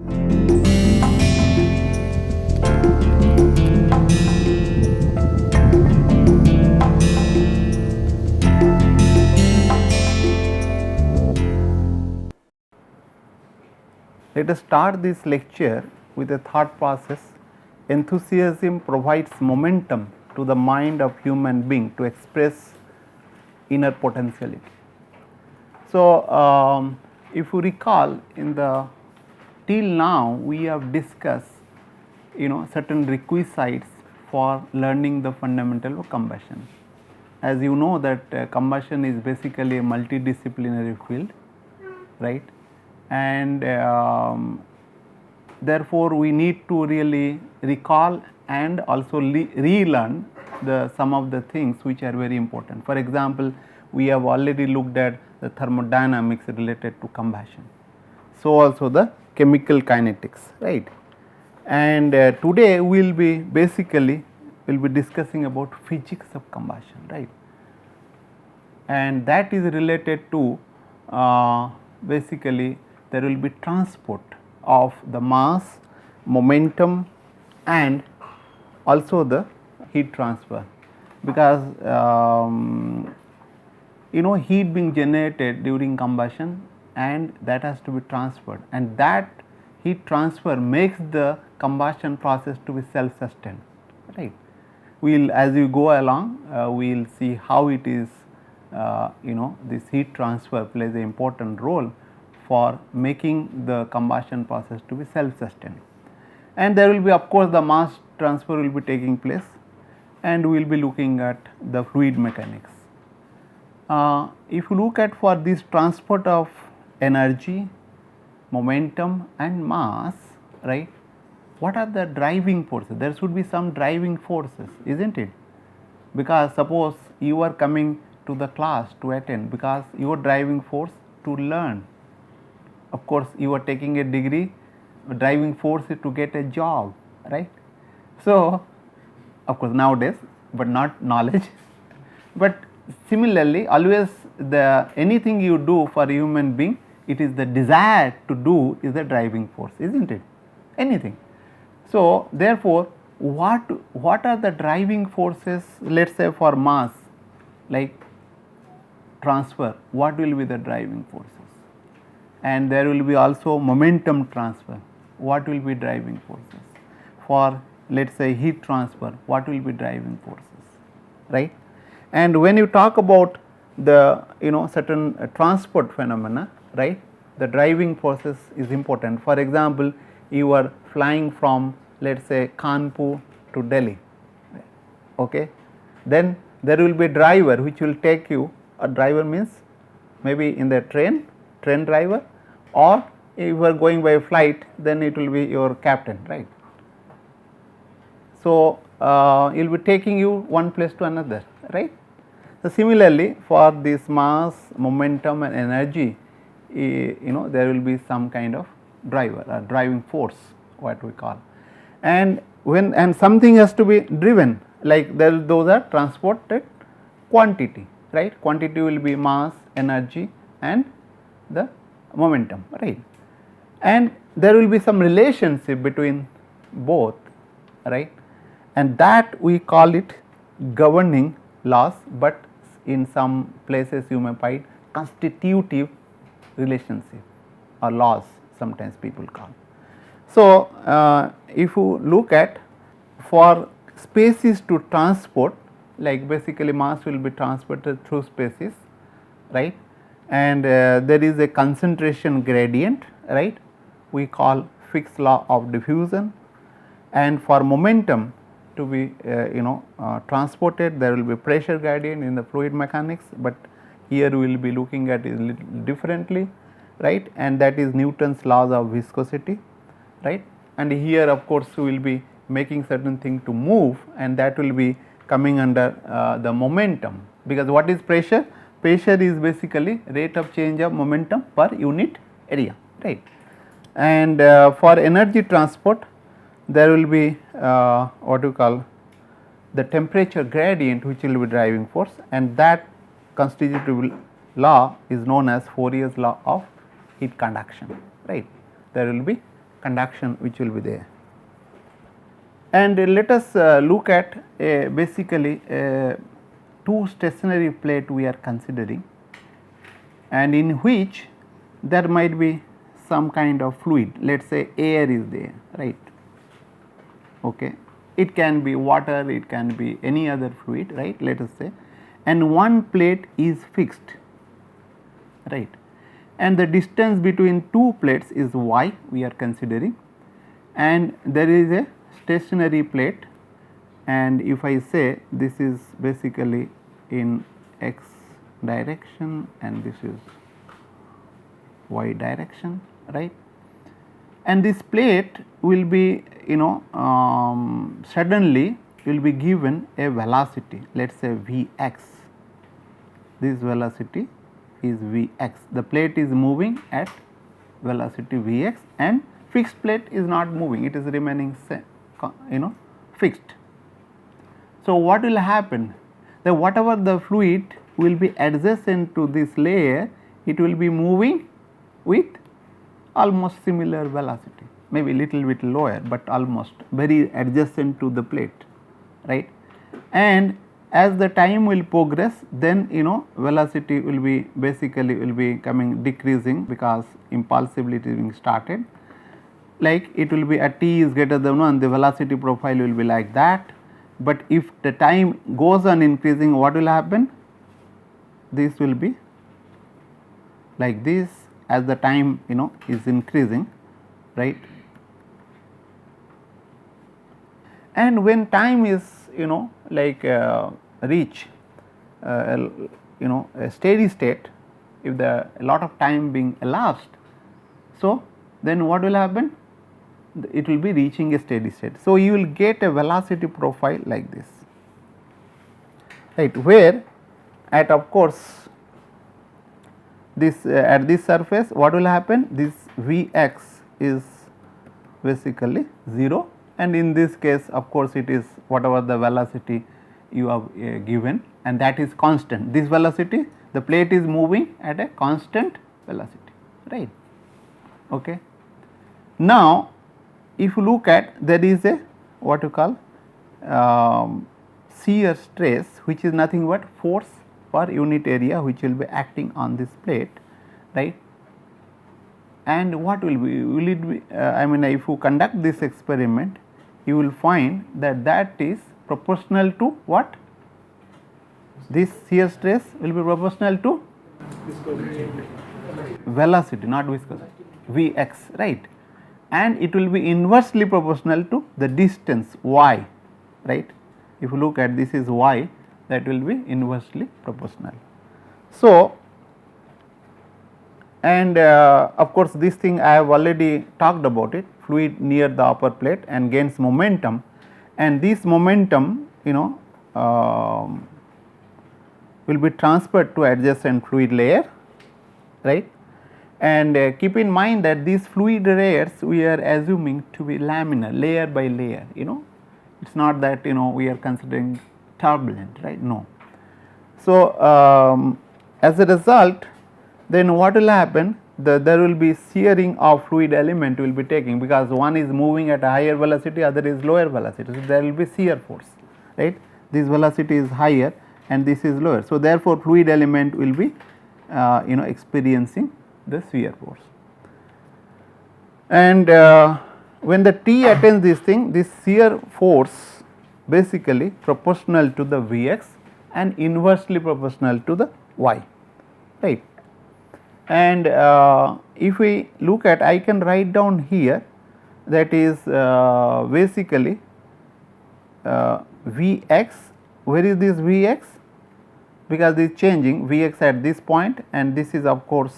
Let us start this lecture with a thought process. Enthusiasm provides momentum to the mind of human being to express inner potentiality. So, if you recall, in the till now we have discussed certain requisites for learning the fundamental of combustion. As you know that combustion is basically a multidisciplinary field, right, and therefore we need to really recall and also relearn some of the things which are very important. For example, we have already looked at the thermodynamics related to combustion, so also the chemical kinetics, right. And today we will be discussing about physics of combustion, right, and that is related to basically there will be transport of the mass, momentum and also the heat transfer, because heat being generated during combustion and that has to be transferred, and that heat transfer makes the combustion process to be self sustained, right. We will, as we go along, we will see how it is this heat transfer plays an important role for making the combustion process to be self sustained. And there will be, of course, the mass transfer will be taking place, and we will be looking at the fluid mechanics. If you look at for this transport of energy, momentum and mass, right, what are the driving forces? There should be some driving forces, isn't it? Because suppose you are coming to the class to attend because your driving force to learn. Of course, you are taking a degree, driving force is to get a job, right. So, of course, nowadays, but not knowledge. But similarly, always anything you do for a human being, it is the desire to do is the driving force, isn't it? Anything. So, therefore, what are the driving forces, let us say for mass, like transfer, what will be the driving forces? And there will be also momentum transfer, what will be driving forces? For let us say heat transfer, what will be driving forces, right? And when you talk about the certain transport phenomena, right, the driving forces is important. For example, you are flying from let us say Kanpur to Delhi, okay, then there will be a driver which will take you. A driver means maybe in the train driver, or if you are going by flight, then it will be your captain, right. So, he will be taking you one place to another, right. So, similarly for this mass, momentum and energy, there will be some kind of driver or driving force, what we call, and something has to be driven, like those are transported quantity, right. Quantity will be mass, energy and the momentum, right. And there will be some relationship between both, right, and that we call it governing laws, but in some places you may find constitutive relationship or laws, sometimes people call. So, if you look at for spaces to transport, like basically mass will be transported through spaces, right, and there is a concentration gradient, right, we call Fick's law of diffusion. And for momentum to be transported, there will be pressure gradient in the fluid mechanics, but here we will be looking at it a little differently, right, and that is Newton's laws of viscosity, right. And here of course we will be making certain thing to move, and that will be coming under the momentum, because what is pressure? Pressure is basically rate of change of momentum per unit area, right. And for energy transport, there will be what you call the temperature gradient, which will be driving force, and that constitutive law is known as Fourier's law of heat conduction, right. There will be conduction which will be there. And let us look at basically two stationary plate we are considering, and in which there might be some kind of fluid, let us say air is there, right. Okay. It can be water, it can be any other fluid, right, let us say, and one plate is fixed, right, and the distance between two plates is y we are considering, and there is a stationary plate, and if I say this is basically in x direction and this is y direction, right, and this plate will be suddenly will be given a velocity, let us say Vx, this velocity is Vx, the plate is moving at velocity Vx and fixed plate is not moving, it is remaining fixed. So, what will happen, that whatever the fluid will be adjacent to this layer, it will be moving with almost similar velocity, maybe little bit lower, but almost very adjacent to the plate, right. And as the time will progress, then velocity will be basically will be coming decreasing, because impulsivity is being started, like it will be at t is greater than 1, the velocity profile will be like that. But if the time goes on increasing, what will happen, this will be like this as the time is increasing, right. And when time is like reach a steady state, if the a lot of time being elapsed, so then what will happen, it will be reaching a steady state. So, you will get a velocity profile like this, right, where at of course this at this surface what will happen, this Vx is basically 0, and in this case of course it is whatever the velocity you have given, and that is constant, this velocity, the plate is moving at a constant velocity, right. Okay. Now, if you look at, there is a what you call shear stress, which is nothing but force per unit area which will be acting on this plate, right. And what will it be, I mean if you conduct this experiment, you will find that that is proportional to what, this shear stress will be proportional to velocity, not viscosity, Vx, right, and it will be inversely proportional to the distance y, right. If you look at this is y, that will be inversely proportional. So, and of course, this thing I have already talked about it, fluid near the upper plate and gains momentum, and this momentum will be transferred to adjacent fluid layer, right. And keep in mind that these fluid layers we are assuming to be laminar, layer by layer, it is not that we are considering turbulent, right, no. So, as a result, then what will happen, there will be shearing of fluid element will be taking, because one is moving at a higher velocity, other is lower velocity. So, there will be shear force, right, this velocity is higher and this is lower. So, therefore, fluid element will be experiencing the shear force. And when the T attains this thing, this shear force basically proportional to the Vx and inversely proportional to the y, right. And if we look at, I can write down here, that is basically Vx, where is this Vx, because this is changing Vx at this point, and this is of course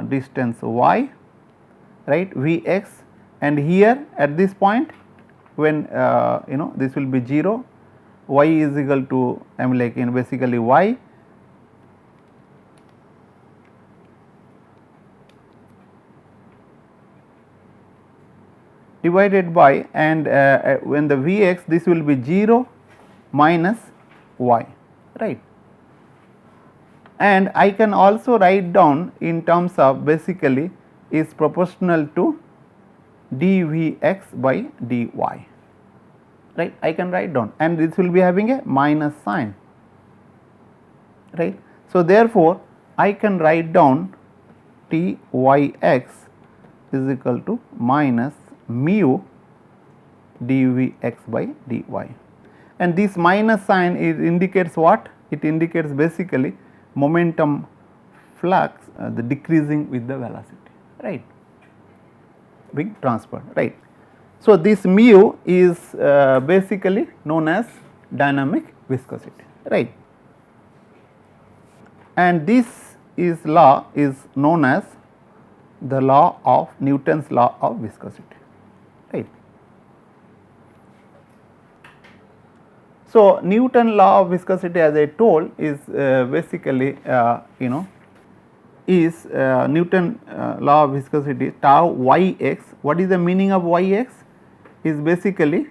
distance y, right, Vx, and here at this point when this will be 0, y is equal to basically y divided by, and when the Vx, this will be 0 minus y, right. And I can also write down in terms of basically is proportional to dVx by dy, right. I can write down, and this will be having a minus sign, right. So, therefore, I can write down Tyx is equal to minus mu dVx by dy, and this minus sign indicates what? It indicates basically momentum flux, the decreasing with the velocity, right, being transferred, right. So, this mu is basically known as dynamic viscosity, right, and this is law is known as the law of Newton's law of viscosity, right. So, Newton law of viscosity, as I told, is basically is Newton law of viscosity tau Yx. What is the meaning of Yx? Is basically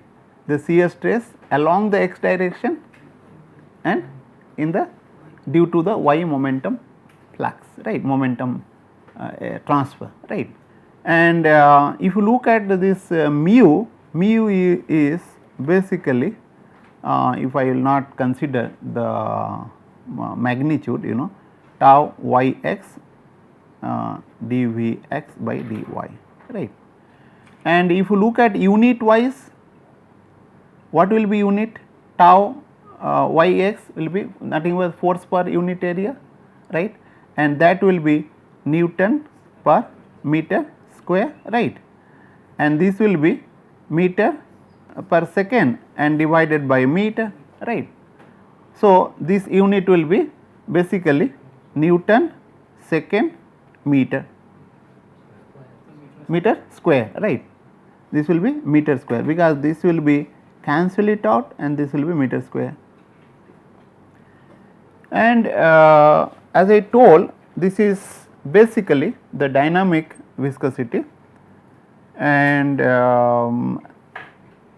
the shear stress along the x direction and in the due to the y momentum flux, right, momentum transfer, right. And if you look at this mu is basically, if I will not consider the magnitude, tau Yx dVx by dy, right. And if you look at unit wise, what will be unit? Tau Yx will be nothing but force per unit area, right, and that will be Newton per meter square, right, and this will be meter per second and divided by meter, right. So, this unit will be basically Newton second meter square, right. This will be meter square, because this will be cancel it out and this will be meter square. And as I told, this is basically the dynamic viscosity, and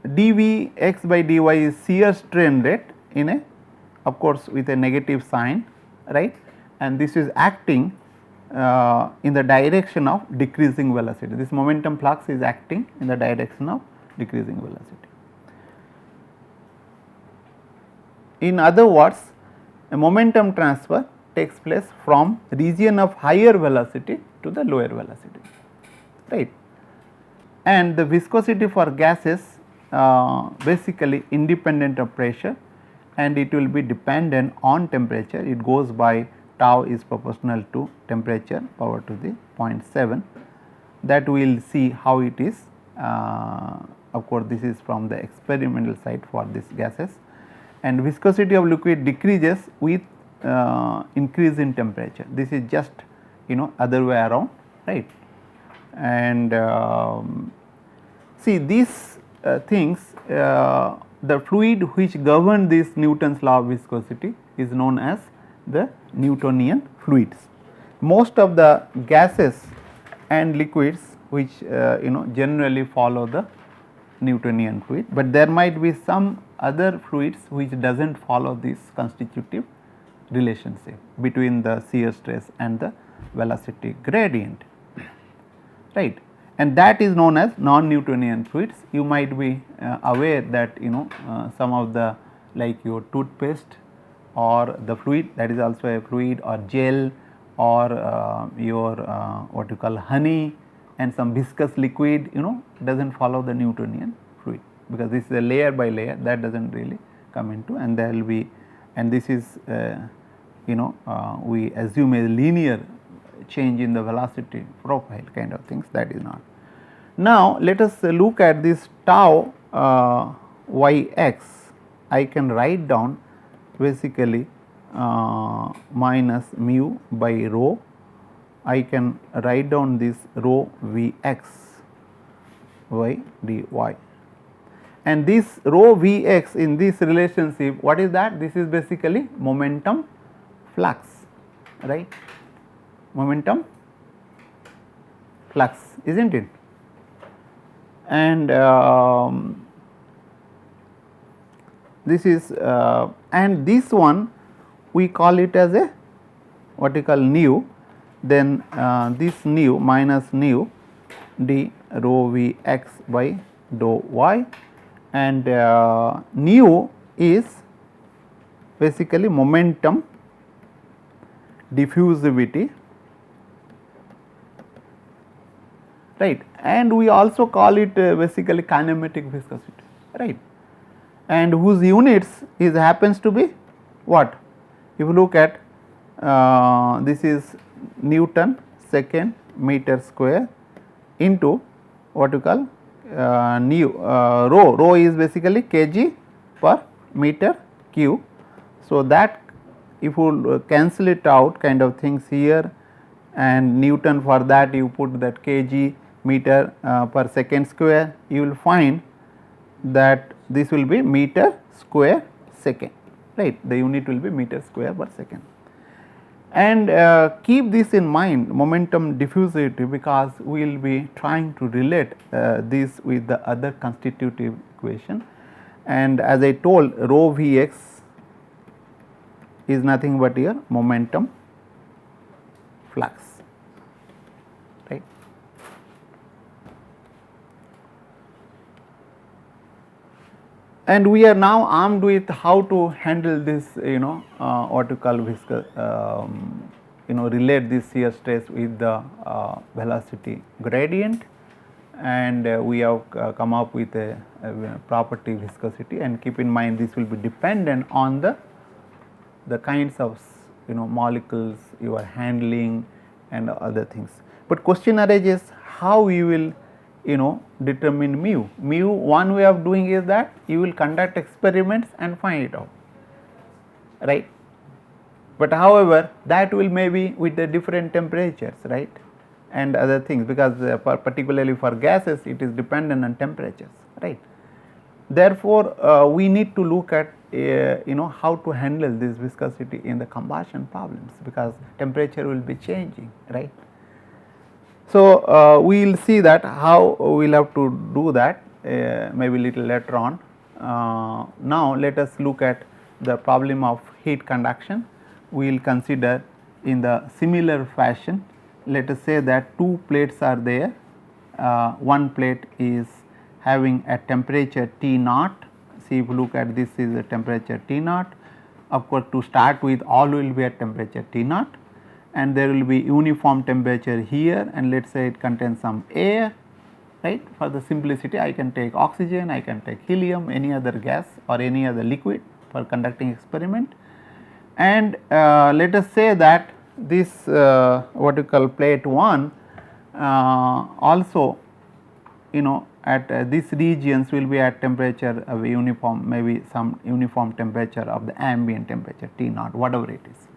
dVx by dy is shear strain rate in a, of course, with a negative sign, right, and this is acting in the direction of decreasing velocity. This momentum flux is acting in the direction of decreasing velocity. In other words, a momentum transfer takes place from region of higher velocity to the lower velocity, right. And the viscosity for gases basically independent of pressure, and it will be dependent on temperature. It goes by tau is proportional to temperature power to the 0.7, that we will see how it is. Of course, this is from the experimental side for these gases, and viscosity of liquid decreases with increase in temperature. This is just other way around, right. And see these things, the fluid which govern this Newton's law of viscosity is known as the Newtonian fluids. Most of the gases and liquids which generally follow the Newtonian fluid, but there might be some other fluids which does not follow this constitutive relationship between the shear stress and the velocity gradient, right, and that is known as non-Newtonian fluids. You might be aware that some of the, like your toothpaste or the fluid, that is also a fluid, or gel, or your what you call honey, and some viscous liquid does not follow the Newtonian fluid, because this is a layer by layer, that does not really come into, and there will be, and this is we assume a linear change in the velocity profile kind of things, that is not. Now, let us look at this tau Yx. I can write down basically minus mu by rho. I can write down this rho Vx by dy, and this rho Vx in this relationship, what is that? This is basically momentum flux, right, momentum flux, isn't it? And this is and this one we call it as a what we call nu, then this nu minus nu d rho v x by dou y, and nu is basically momentum diffusivity, right, and we also call it basically kinematic viscosity, right, and whose units is happens to be what? If you look at this is Newton second meter square into what you call rho is basically kg per meter cube. So, that if you cancel it out kind of things here, and Newton, for that you put that kg meter per second square, you will find that this will be meter square second, right, the unit will be meter square per second. And keep this in mind, momentum diffusivity, because we will be trying to relate this with the other constitutive equation, and as I told, rho Vx is nothing but here momentum flux, right. And we are now armed with how to handle this, what you call relate this shear stress with the velocity gradient, and we have come up with a property viscosity, and keep in mind this will be dependent on the kinds of molecules you are handling and other things. But question arises how you will determine mu. One way of doing is that you will conduct experiments and find it out, right. But however, that will maybe with the different temperatures, right, and other things, because particularly for gases it is dependent on temperatures, right. Therefore, we need to look at how to handle this viscosity in the combustion problems, because temperature will be changing, right. So, we will see that how we will have to do that maybe little later on. Now, let us look at the problem of heat conduction. We will consider in the similar fashion. Let us say that two plates are there. One plate is having a temperature T naught. See, if you look at this is a temperature T naught. Of course, to start with, all will be at temperature T naught, and there will be uniform temperature here, and let us say it contains some air, right. For the simplicity, I can take oxygen, I can take helium, any other gas or any other liquid for conducting experiment. And let us say that this what you call plate 1 also at these regions will be at temperature of uniform, maybe some uniform temperature of the ambient temperature T naught, whatever it is.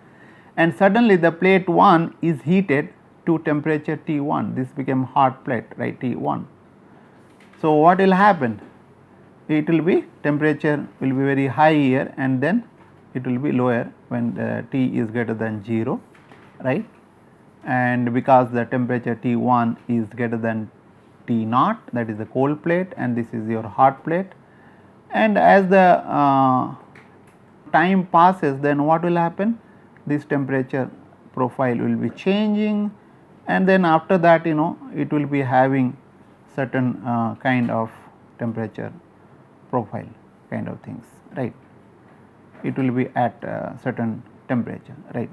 And suddenly the plate 1 is heated to temperature T1, this became hot plate, right, T1. So, what will happen? It will be temperature will be very high here, and then it will be lower when T is greater than 0, right, and because the temperature T1 is greater than T naught, that is the cold plate, and this is your hot plate. And as the time passes, then what will happen? This temperature profile will be changing, and then after that it will be having certain kind of temperature profile kind of things, right. It will be at certain temperature, right.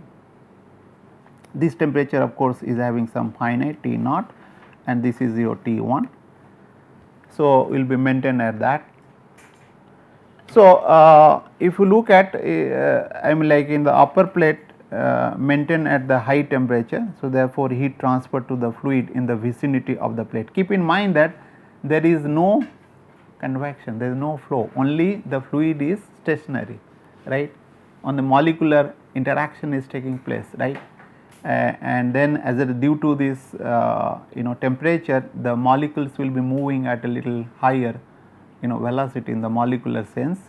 This temperature of course is having some finite T naught, and this is your T1. So, will be maintained at that. So, if you look at I mean like in the upper plate maintained at the high temperature. So, therefore, heat transfer to the fluid in the vicinity of the plate. Keep in mind that there is no convection, there is no flow, only the fluid is stationary, right, on the molecular interaction is taking place, right. And then as due to this temperature, the molecules will be moving at a little higher velocity in the molecular sense,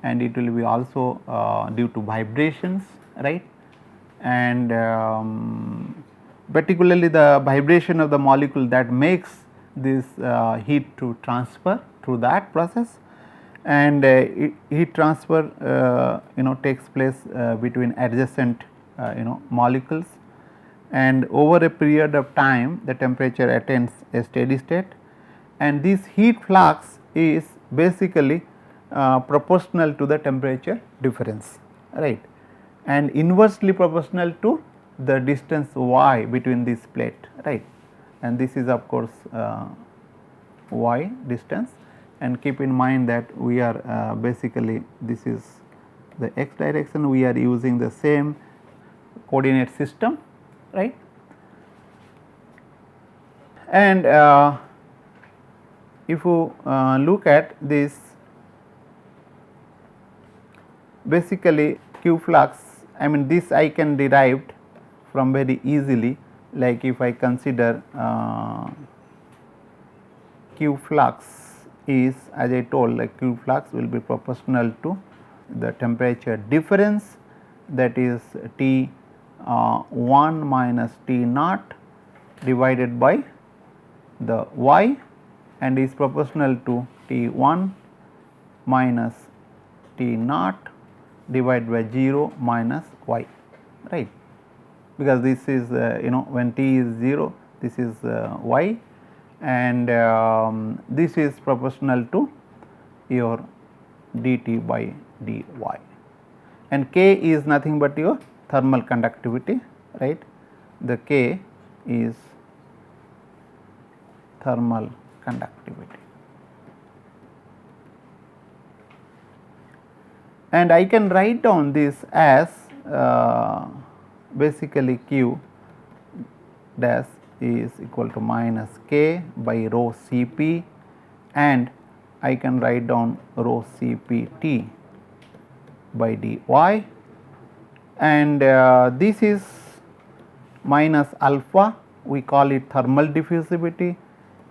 and it will be also due to vibrations, right, and particularly the vibration of the molecule that makes this heat to transfer through that process, and heat transfer takes place between adjacent molecules, and over a period of time the temperature attains a steady state, and this heat flux is basically proportional to the temperature difference, right, and inversely proportional to the distance y between this plate, right, and this is of course y distance, and keep in mind that we are basically this is the x direction, we are using the same coordinate system, right, and if you look at this, basically Q flux, I mean this I can derive from very easily, like if I consider Q flux is, as I told, like Q flux will be proportional to the temperature difference, that is T 1 minus T naught divided by the y, and is proportional to T 1 minus T naught divided by 0 minus y, right, because this is when T is 0, this is y, and this is proportional to your dt by dy, and K is nothing but your thermal conductivity, right, the K is thermal conductivity, and I can write down this as basically Q dash is equal to minus K by rho Cp, and I can write down rho Cpt by dy, and this is minus alpha, we call it thermal diffusivity,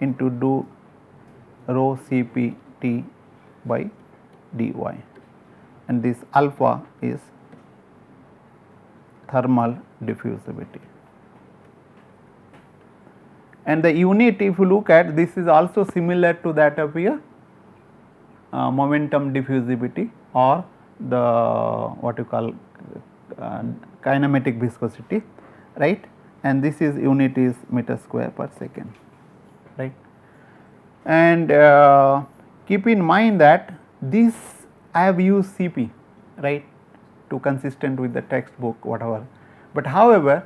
into do rho Cpt by dy, and this alpha is thermal diffusivity. And the unit, if you look at, this is also similar to that of your momentum diffusivity, or the what you call kinematic viscosity, right, and this is unit is meter square per second, right, and keep in mind that this I have used Cp, right, to consistent with the textbook whatever, but however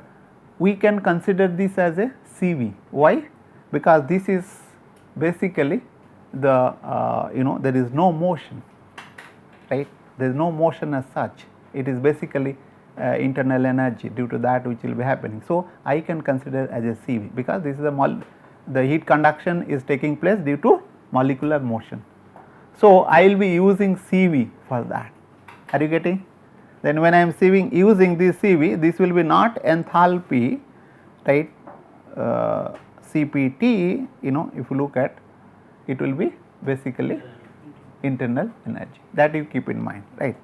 we can consider this as a Cv. Why? Because this is basically the there is no motion, right, there is no motion as such, it is basically internal energy due to that which will be happening. So, I can consider as a Cv, because this is the heat conduction is taking place due to molecular motion. So, I will be using Cv for that, are you getting? Then when I am using this Cv, this will be not enthalpy, right, Cpt, if you look at, it will be basically internal energy, that you keep in mind, right.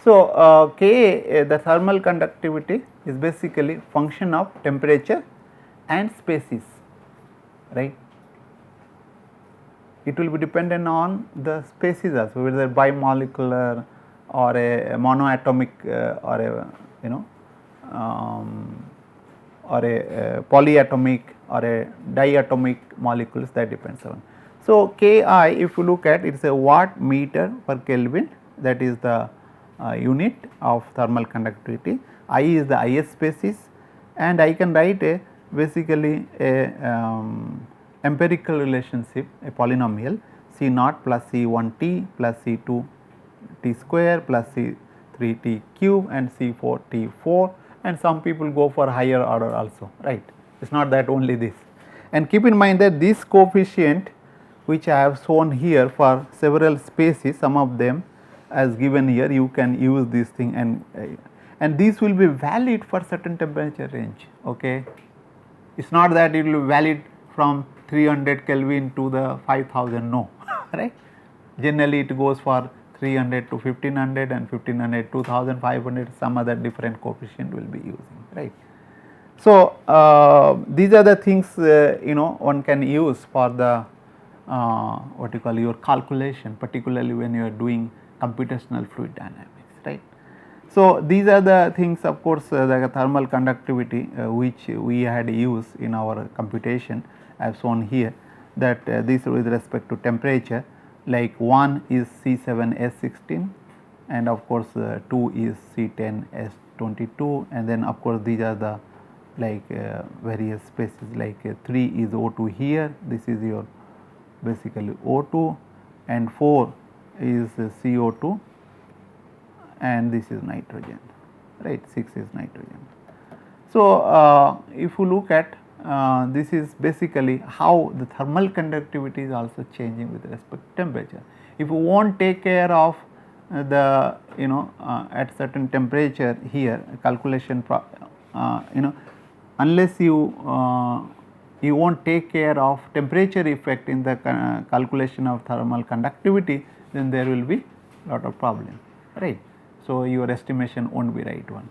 So, K, the thermal conductivity is basically function of temperature and species, right. It will be dependent on the species also, whether bimolecular or a monoatomic or a or a polyatomic or a diatomic molecules, that depends on. So, Ki, if you look at, it is a watt meter per Kelvin, that is the unit of thermal conductivity. I is the ith species, and I can write a basically a empirical relationship, a polynomial C naught plus C1t plus C2t square plus C3t cube and C4t4, and some people go for higher order also, right. It is not that only this, and keep in mind that this coefficient which I have shown here for several species, some of them as given here, you can use this thing, and this will be valid for certain temperature range, okay. It is not that it will be valid from 300 Kelvin to the 5000, no, right. Generally it goes for 300 to 1500 and 1500 2500, some other different coefficient will be using, right. So, these are the things one can use for the what you call your calculation, particularly when you are doing computational fluid dynamics, right. So, these are the things, of course, the thermal conductivity which we had used in our computation. I have shown here that this with respect to temperature, like 1 is C7S16 and of course 2 is C10S22, and then of course these are the like various spaces, like 3 is O2 here, this is your basically O2, and 4 is CO2, and this is nitrogen, right, 6 is nitrogen. So, if you look at this is basically how the thermal conductivity is also changing with respect to temperature. If you won't take care of the at certain temperature here calculation unless you won't take care of temperature effect in the calculation of thermal conductivity, then there will be lot of problem, right. So, your estimation won't be right one.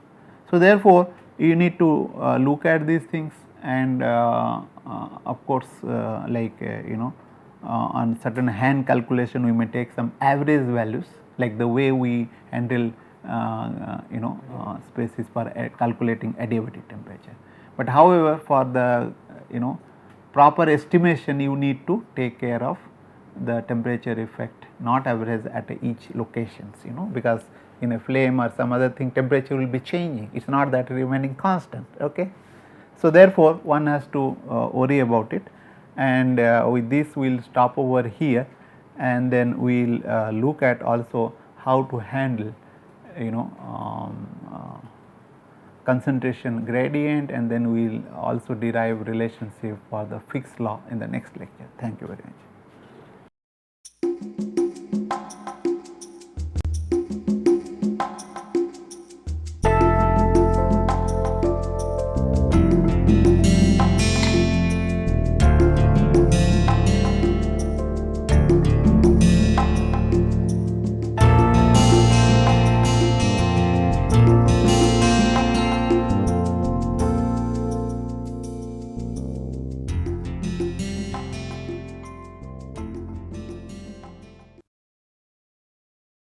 So, therefore, you need to look at these things, and of course, on certain hand calculation we may take some average values, like the way we handle spaces for calculating adiabatic temperature. But however, for the proper estimation, you need to take care of the temperature effect, not average at each locations, because in a flame or some other thing temperature will be changing, it is not that remaining constant. Okay. So, therefore, one has to worry about it, and with this we will stop over here, and then we will look at also how to handle concentration gradient, and then we will also derive relationship for the Fick's law in the next lecture. Thank you very much.